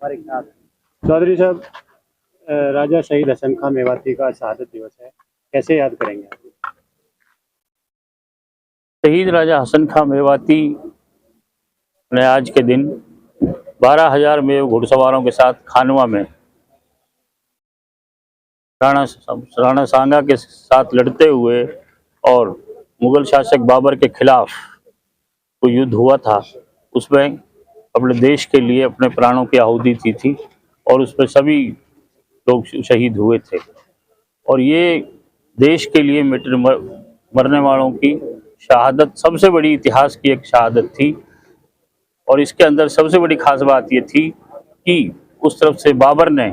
हमारे साथ चौधरी साहब, राजा शहीद हसन खां मेवाती का शहादत दिवस है, कैसे याद करेंगे आप? शहीद राजा हसन खां मेवाती ने आज के दिन 12,000 मेव घुड़सवारों के साथ खानवा में राणा सांगा के साथ लड़ते हुए और मुगल शासक बाबर के खिलाफ जो युद्ध हुआ था उसमें अपने देश के लिए अपने प्राणों की आहुति दी थी और उसमें सभी लोग शहीद हुए थे। और ये देश के लिए मरने वालों की शहादत सबसे बड़ी इतिहास की एक शहादत थी। और इसके अंदर सबसे बड़ी खास बात ये थी कि उस तरफ से बाबर ने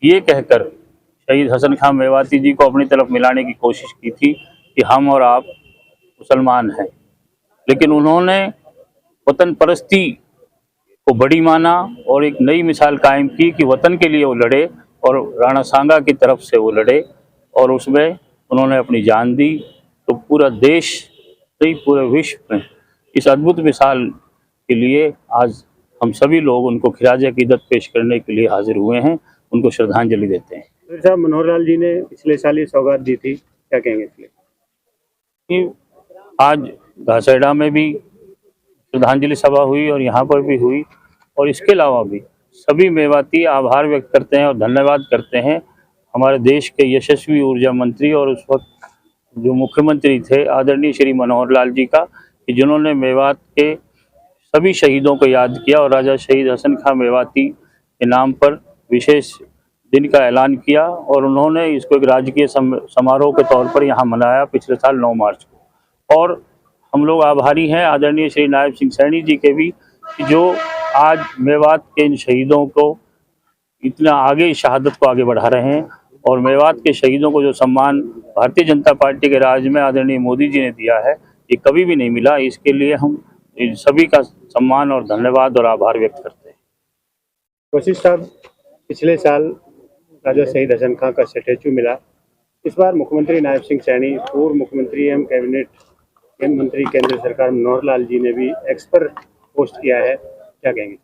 ये कहकर शहीद हसन खां मेवाती जी को अपनी तरफ मिलाने की कोशिश की थी कि हम और आप मुसलमान हैं, लेकिन उन्होंने वतन परस्ती को बड़ी माना और एक नई मिसाल कायम की कि वतन के लिए वो लड़े और राणा सांगा की तरफ से वो लड़े और उसमें उन्होंने अपनी जान दी। तो पूरा देश नहीं, पूरे विश्व में इस अद्भुत मिसाल के लिए आज हम सभी लोग उनको खिराज अकीदत पेश करने के लिए हाजिर हुए हैं, उनको श्रद्धांजलि देते हैं। चौधरी साहब, मनोहर लाल जी ने पिछले साल ये सौगात दी थी, क्या कहेंगे इसलिए? कि आज घासेड़ा में भी श्रद्धांजलि सभा हुई और यहाँ पर भी हुई और इसके अलावा भी सभी मेवाती आभार व्यक्त करते हैं और धन्यवाद करते हैं हमारे देश के यशस्वी ऊर्जा मंत्री और उस वक्त जो मुख्यमंत्री थे आदरणीय श्री मनोहर लाल जी का, कि जिन्होंने मेवात के सभी शहीदों को याद किया और राजा शहीद हसन खां मेवाती के नाम पर विशेष दिन का ऐलान किया और उन्होंने इसको एक राजकीय समारोह के तौर पर यहाँ मनाया पिछले साल 9 मार्च को। और हम लोग आभारी हैं आदरणीय श्री नायब सिंह सैनी जी के भी, कि जो आज मेवात के इन शहीदों को इतना आगे शहादत को आगे बढ़ा रहे हैं और मेवात के शहीदों को जो सम्मान भारतीय जनता पार्टी के राज में आदरणीय मोदी जी ने दिया है ये कभी भी नहीं मिला। इसके लिए हम सभी का सम्मान और धन्यवाद और आभार व्यक्त करते हैं। वशिष्ठ साहब, पिछले साल राजा शहीद हसन खां का स्टैचू मिला, इस बार मुख्यमंत्री नायब सिंह सैनी, पूर्व मुख्यमंत्री एवं कैबिनेट मंत्री केंद्र सरकार मनोहर लाल जी ने भी एक्स पर पोस्ट किया है, क्या कहेंगे?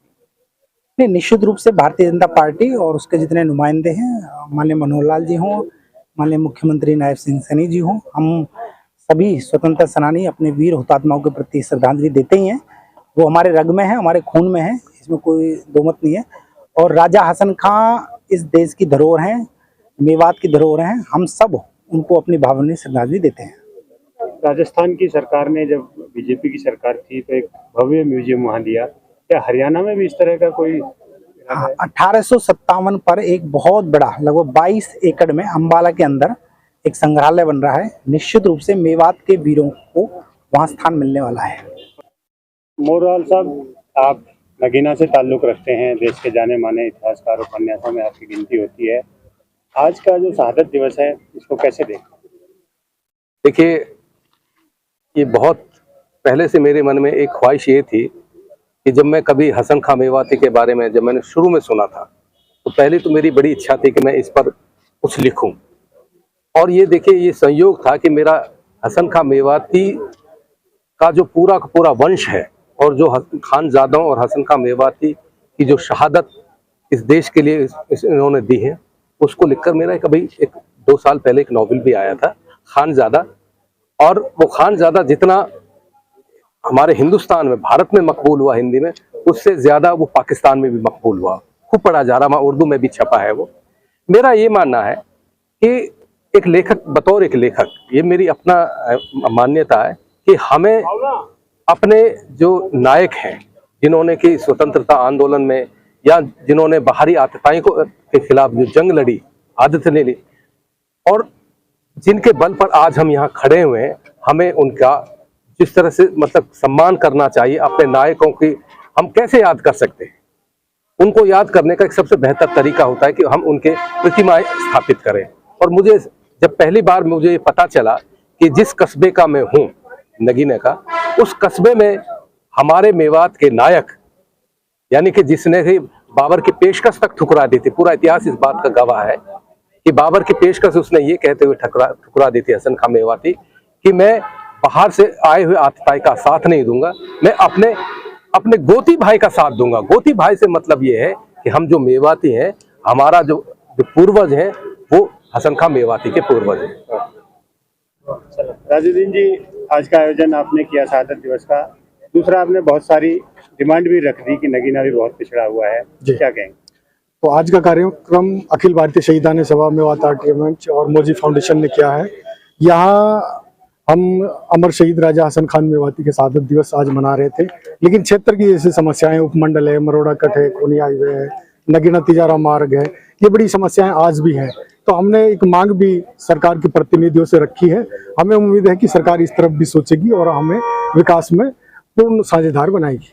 नहीं, निश्चित रूप से भारतीय जनता पार्टी और उसके जितने नुमाइंदे हैं, माननीय मनोहर लाल जी हों, माननीय मुख्यमंत्री नायब सिंह सैनी जी हों, हम सभी स्वतंत्रता सेनानी अपने वीर हुतात्माओं के प्रति श्रद्धांजलि देते ही हैं। वो हमारे रग में है, हमारे खून में है, इसमें कोई दोमत नहीं है। और राजा हसन खां इस देश की धरोहर हैं, मेवात की धरोहर हैं, हम सब उनको अपनी भावनीय श्रद्धांजलि देते हैं। राजस्थान की सरकार ने, जब बीजेपी की सरकार थी, तो एक भव्य म्यूजियम वहाँ दिया, क्या हरियाणा में भी इस तरह का कोई? 1857 पर एक बहुत बड़ा लगभग 22 एकड़ में अंबाला के अंदर एक संग्रहालय बन रहा है। निश्चित रूप से मेवात के वीरों को वहाँ स्थान मिलने वाला है। मोराल साहब, आप नगीना से ताल्लुक़ रखते हैं, देश के जाने माने इतिहासकार उपन्यासों में आपकी गिनती होती है। आज का जो शहादत दिवस है, इसको कैसे देखते? देखिए, ये बहुत पहले से मेरे मन में एक ख्वाहिश ये थी कि जब मैं कभी हसन खां मेवाती के बारे में जब मैंने शुरू में सुना था तो पहले तो मेरी बड़ी इच्छा थी कि मैं इस पर कुछ लिखूं। और ये देखिए, ये संयोग था कि मेरा हसन खां मेवाती का जो पूरा का पूरा वंश है और जो खानजादों और हसन खां मेवाती की जो शहादत इस देश के लिए इन्होंने दी है, उसको लिखकर मेरा कभी 2 साल पहले एक नॉवेल भी आया था, खानजादा। और वो खानजादा जितना हमारे हिंदुस्तान में, भारत में मकबूल हुआ हिंदी में, उससे ज़्यादा वो पाकिस्तान में भी मकबूल हुआ, खूब पढ़ा जा रहा, उर्दू में भी छपा है वो। मेरा ये मानना है कि एक लेखक, बतौर एक लेखक, ये मेरी अपना मान्यता है कि हमें अपने जो नायक हैं, जिन्होंने कि स्वतंत्रता आंदोलन में या जिन्होंने बाहरी आतताई के खिलाफ जो जंग लड़ी, आदत ले ली और जिनके बल पर आज हम यहाँ खड़े हुए हैं, हमें उनका जिस तरह से मतलब सम्मान करना चाहिए। अपने नायकों की हम कैसे याद कर सकते हैं? उनको याद करने का एक सबसे बेहतर तरीका होता है कि हम उनके प्रतिमाएं स्थापित करें। और मुझे जब पहली बार मुझे ये पता चला कि जिस कस्बे का मैं हूँ, नगीना का, उस कस्बे में हमारे मेवात के नायक, यानी कि जिसने बाबर की पेशकश तक ठुकरा दी थी, पूरा इतिहास इस बात का गवाह है कि बाबर की पेशकश उसने ये कहते हुए ठुकरा दी थी हसन खां मेवाती कि मैं बाहर से आए हुए आतताई का साथ नहीं दूंगा, मैं अपने गोती भाई का साथ दूंगा। गोती भाई से मतलब ये है कि हम जो मेवाती हैं, हमारा जो पूर्वज हैं वो हसन खां मेवाती के पूर्वज हैं। राजुद्दीन जी, आज का आयोजन आपने किया शहादत दिवस का, दूसरा आपने बहुत सारी डिमांड भी रख दी कि नगीना भी बहुत पिछड़ा हुआ है, क्या कहेंगे? तो आज का कार्यक्रम अखिल भारतीय शहीदान सभा मेवात आर्ट मंच और मोजी फाउंडेशन ने किया है। यहाँ हम अमर शहीद राजा हसन खान मेवाती के शहादत दिवस आज मना रहे थे, लेकिन क्षेत्र की जैसे समस्याएं, उपमंडल है, मरोड़ा कट है, कोनिया हाईवे है, नगीना तिजारा मार्ग है, ये बड़ी समस्याएं आज भी हैं। तो हमने एक मांग भी सरकार के प्रतिनिधियों से रखी है। हमें उम्मीद है कि सरकार इस तरफ भी सोचेगी और हमें विकास में पूर्ण साझेदार बनाएगी।